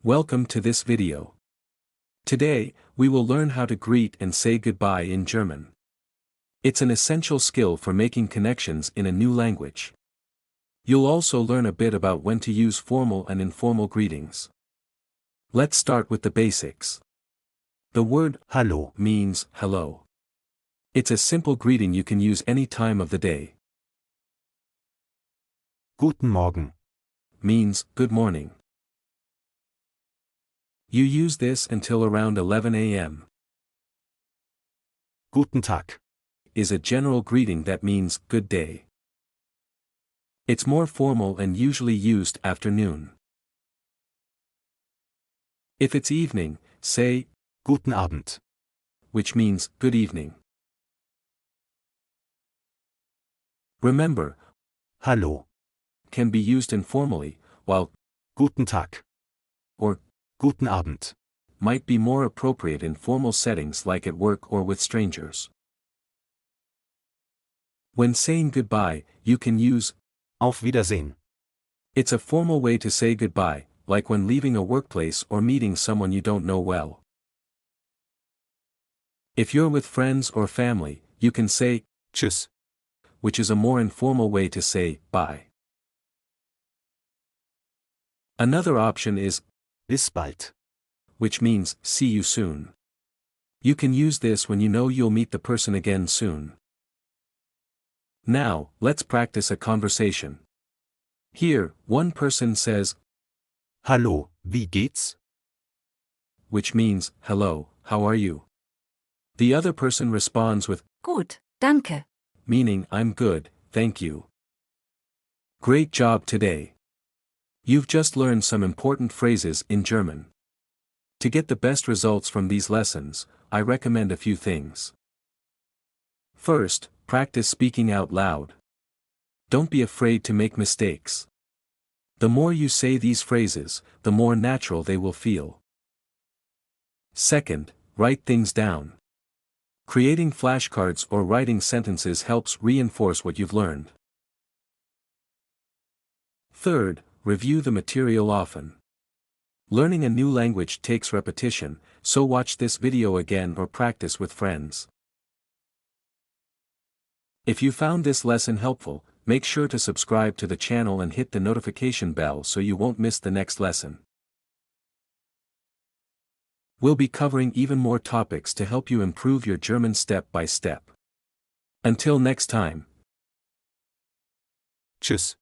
Welcome to this video. Today, we will learn how to greet and say goodbye in German. It's an essential skill for making connections in a new language. You'll also learn a bit about when to use formal and informal greetings. Let's start with the basics. The word Hallo means hello. It's a simple greeting you can use any time of the day. Guten Morgen Means good morning. You use this until around 11 a.m. Guten Tag Is a general greeting that means good day. It's more formal and usually used after noon. If it's evening, say Guten Abend which means good evening. Remember, Hallo can be used informally, while Guten Tag or Guten Abend might be more appropriate in formal settings like at work or with strangers. When saying goodbye, you can use Auf Wiedersehen. It's a formal way to say goodbye, like when leaving a workplace or meeting someone you don't know well. If you're with friends or family, you can say Tschüss, which is a more informal way to say bye. Another option is bis bald. which means see you soon. You can use this when you know you'll meet the person again soon. Now, let's practice a conversation. Here, one person says, Hallo, wie geht's? which means, hello, how are you? The other person responds with, Gut, danke. meaning I'm good, thank you. Great job today. You've just learned some important phrases in German. To get the best results from these lessons, I recommend a few things. First, practice speaking out loud. Don't be afraid to make mistakes. The more you say these phrases, the more natural they will feel. Second, write things down. Creating flashcards or writing sentences helps reinforce what you've learned. Third, review the material often. Learning a new language takes repetition, so watch this video again or practice with friends. If you found this lesson helpful, make sure to subscribe to the channel and hit the notification bell so you won't miss the next lesson. We'll be covering even more topics to help you improve your German step by step. Until next time. Tschüss.